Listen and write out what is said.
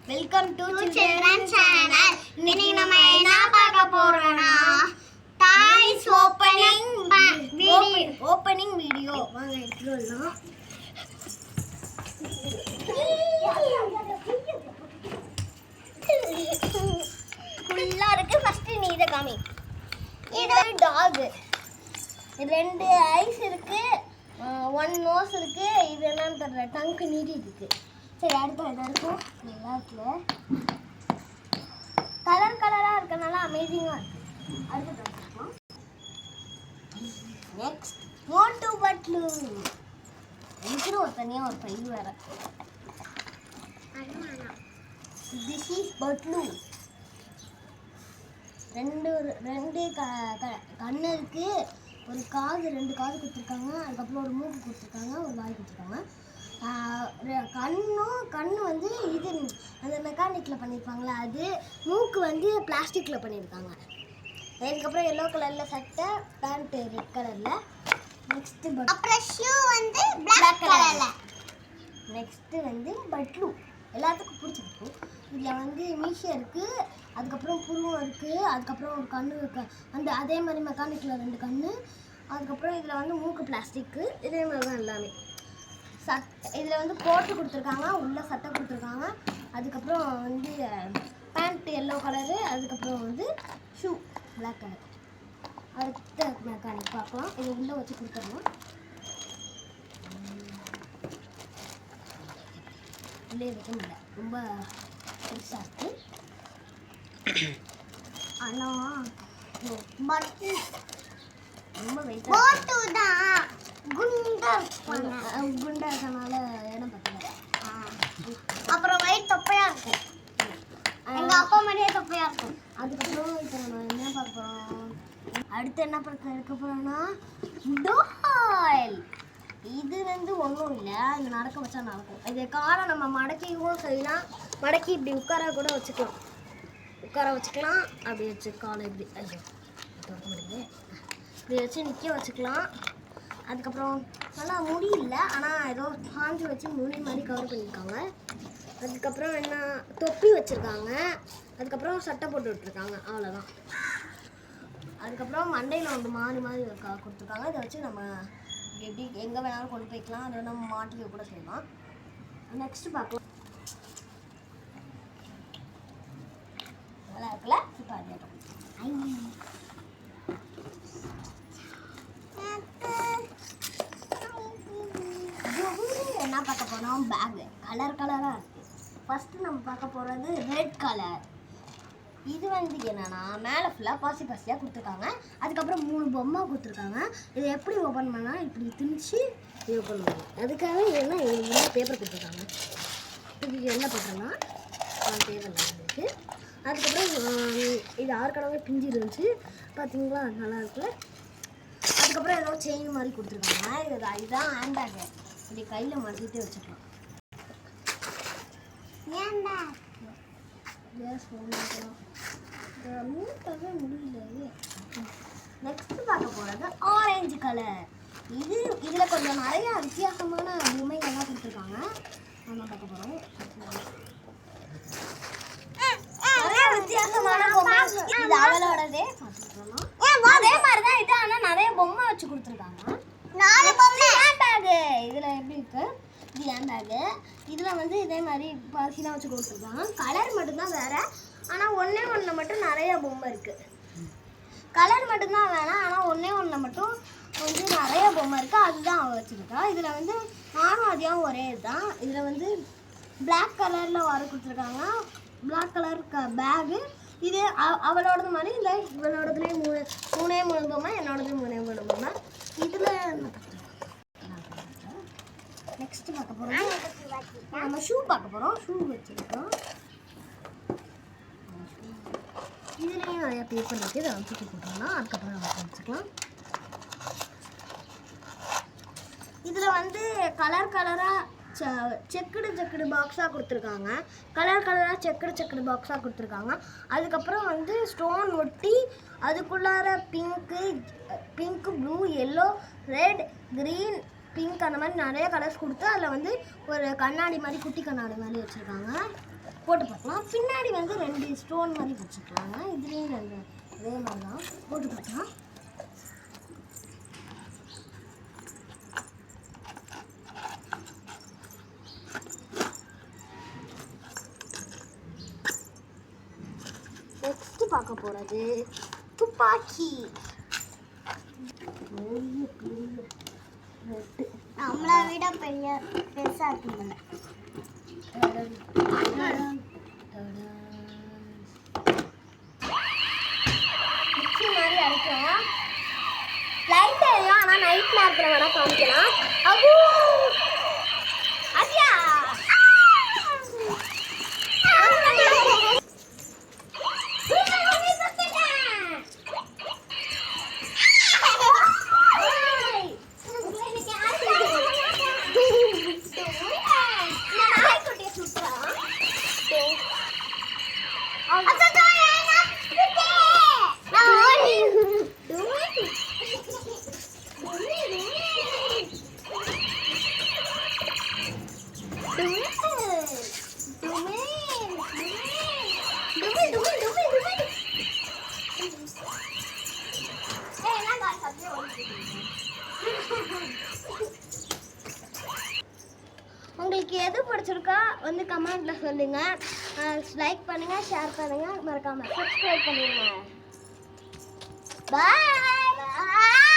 Welcome to children channel. இன்னைக்கு நம்ம என்ன பார்க்க போறோம்னா டாய்ஸ் ஓபனிங் வீடியோ. வாங்க எடுத்துறலாம். ஃபுல்லா இருக்கு. ஃபர்ஸ்ட் நீ இத காமி. இது ஒரு டாக். ரெண்டு ஐஸ் இருக்கு, ஒன் நோஸ் இருக்கு. இது என்னன்னு தெரியல, டங்க் நீட்டி இருக்கு. சரி, அடுத்து என்ன இருக்கும்? நல்லா இருக்குல்ல, கலராக இருக்கனால அமேசிங்காக இருக்கு. அடுத்து பார்ப்போம். நெக்ஸ்ட் மோட்டு பட்லு. எனக்கு ஒரு தனியாக ஒரு பை வேற. This is Patlu. ரெண்டு கண்ணு இருக்கு, ஒரு காது, ரெண்டு காது கொடுத்துருக்காங்க. அதுக்கப்புறம் ஒரு மூக்கு கொடுத்துருக்காங்க, ஒரு வாய் கொடுத்துருக்காங்க. கண்ணு வந்து இது அந்த மெக்கானிக்கில் பண்ணியிருப்பாங்களே, அது மூக்கு வந்து பிளாஸ்டிக்கில் பண்ணியிருக்காங்க. அதுக்கப்புறம் எல்லோ கலரில் சட்டை, பேண்ட்டு ரெட் கலரில். நெக்ஸ்ட்டு அப்புறம் ஷூ வந்து பிளாக் கலரில். நெக்ஸ்ட்டு வந்து பட்லு. எல்லாத்துக்கும் பிடிச்சிருக்கு. இதில் வந்து மீஷா இருக்குது, அதுக்கப்புறம் புருவம் இருக்குது, அதுக்கப்புறம் ஒரு கண்ணு இருக்கு. அதே மாதிரி மெக்கானிக்கில் ரெண்டு கண்ணு. அதுக்கப்புறம் இதில் வந்து மூக்கு பிளாஸ்டிக்கு. இதே மாதிரி தான் எல்லாமே. இதில் வந்து கோட்டு கொடுத்துருக்காங்க, உள்ள சட்டை கொடுத்துருக்காங்க. அதுக்கப்புறம் வந்து பேண்ட் எல்லோ கலரு, அதுக்கப்புறம் வந்து ஷூ பிளாக் கலர். அடுத்த மெக்கானிக் பார்க்கலாம். இது உள்ளே வச்சு கொடுத்துடணும். உள்ளே வைக்க முடியல, ரொம்ப பெருசாக இருக்குது. ஆனால் ரொம்ப வெயிட் தான், குண்டா இருக்கனால இடம் பத்தல. அப்புறம் வயிறு தொப்பையா இருக்கும். எங்க அப்பா மாதிரியே தொப்பையா இருக்கும். அதுக்கப்புறம் இப்போ நம்ம என்ன பார்க்க போறோம்? அடுத்து என்ன இருக்க போறோம்னா டால். இது வந்து ஒன்றும் இல்லை, இது நடக்க வச்சா நடக்கும். இது காலை நம்ம மடக்கிவும் செய்யலாம், மடக்கி இப்படி உட்கார கூட வச்சுக்கலாம். அப்படி வச்சு காலை இப்படி, ஐயோ தொட முடியுது, இப்படி வச்சு நிற்க வச்சுக்கலாம். அதுக்கப்புறம் நல்லா முடி இல்லை, ஆனால் ஏதோ காஞ்சி வச்சு முடி மாதிரி கவர் பண்ணியிருக்காங்க. அதுக்கப்புறம் என்ன, தொப்பி வச்சுருக்காங்க. அதுக்கப்புறம் சட்டை போட்டு விட்டுருக்காங்க, அவ்வளோதான். அதுக்கப்புறம் மண்டையில் வந்து மாறி கொடுத்துருக்காங்க. இதை வச்சு நம்ம எப்படி எங்கே வேணாலும் கொண்டு போய்க்கலாம், அதை நம்ம மாட்டிக்க கூட செய்யலாம். நெக்ஸ்ட்டு பார்க்கலாம். நல்லா இருக்குல்ல? இப்போ அதே என்ன பார்க்க போனோம்? பேகு கலராக இருக்குது. ஃபஸ்ட்டு நம்ம பார்க்க போகிறது ரெட் கலர். இது வந்து என்னன்னா, மேலே ஃபுல்லாக பாசியாக கொடுத்துருக்காங்க. அதுக்கப்புறம் 3 பொம்மை கொடுத்துருக்காங்க. இதை எப்படி ஓப்பன் பண்ணால் இப்படி திணிச்சு இது ஓப்பன் பண்ணலாம். அதுக்காக என்ன பேப்பர் கொடுத்துருக்காங்க. இதுக்கு என்ன பண்ணுறோன்னா பேப்பர் இருக்குது. அதுக்கப்புறம் இது 6 கடவுளே பிஞ்சு இருந்துச்சு, பார்த்தீங்களா? நல்லா இருக்குல்ல? அதுக்கப்புறம் ஏதோ செயின் மாதிரி கொடுத்துருக்காங்க. இதுதான் ஹேண்ட்பேக்கு. இப்படி கையில் மாட்டிட்டு வச்சுக்கலாம். முடியல. நெக்ஸ்ட் பார்க்க போகிறது ஆரஞ்சு கலர். இதில் கொஞ்சம் நிறையா வித்தியாசமான பொம்மைகள்லாம் கொடுத்துருக்காங்க. நம்ம பார்க்க போகிறோம். நிறைய வித்தியாசமான பொம்மை. இது அவளோடதே பார்த்துருக்கோம். அதே மாதிரி தான் இது, ஆனால் நிறைய பொம்மை வச்சு கொடுத்துருக்காங்க. 4 பொம்மை. ஹேண்ட் பேகு இதில் எப்படி இருக்கு? இது ஹேண்ட் பேகு. இதில் வந்து இதே மாதிரி பாசிலாம் வச்சு கொடுத்துருக்காங்க. கலர் மட்டும்தான் வேறு, ஆனால் ஒன்றில் மட்டும் நிறைய பொம்மை இருக்குது. கலர் மட்டும்தான் வேணாம், ஆனால் ஒன்றில் மட்டும் வந்து நிறைய பொம்மை இருக்குது. அதுதான் அவள் வச்சுருக்கா. இதில் வந்து நானும் அதையும் ஒரே இதுதான். இதில் வந்து பிளாக் கலரில் வர கொடுத்துருக்காங்க. Black colour bag. இது அவளோடது மாதிரி இல்லை, இவளோடதுலேயே 3 பொம்மை, என்னோடது 3 பொம்மை. இதில் நெக்ஸ்ட் பார்க்க போகிறோம். நம்ம ஷூ பார்க்க போகிறோம். ஷூ வச்சுருக்கோம். இதுலேயும் நிறையா பேப்பர் இருக்குது. இதை தூக்கி போட்டோம்னா அதுக்கப்புறம் நம்ம வச்சுக்கலாம். இதில் வந்து கலராக செக்குடு பாக்ஸாக கொடுத்துருக்காங்க. கலராக செக்குடு பாக்ஸாக கொடுத்துருக்காங்க. அதுக்கப்புறம் வந்து ஸ்டோன் ஒட்டி அதுக்குள்ளார pink, blue, yellow, red, green, pink அந்த மாதிரி நிறைய கலர்ஸ் கொடுத்து அதில் வந்து ஒரு கண்ணாடி மாதிரி, குட்டி கண்ணாடி மாதிரி வச்சுருக்காங்க. போட்டு பார்க்கலாம். பின்னாடி வந்து 2 ஸ்டோன் மாதிரி வச்சுக்கலாங்க. இதுலேயும் அதே மாதிரி தான் போட்டு பார்க்கலாம். நெக்ஸ்ட் பார்க்க போகிறது துப்பாக்கி. நம்மளை விட பெருசாக இருக்குங்க. மிக்சி மாதிரி அரைக்கலாம். லைட் எரியும், ஆனால் நைட் நேரத்தில் வேணால் காமிக்கலாம். அவ்வளோ அடியா உங்களுக்கு எது பிடிச்சிருக்கா வந்து கமெண்ட்ல சொல்லுங்க. லைக் பண்ணுங்க, ஷேர் பண்ணுங்க, மறக்காம சப்ஸ்கிரைப் பண்ணுங்க. பாய்.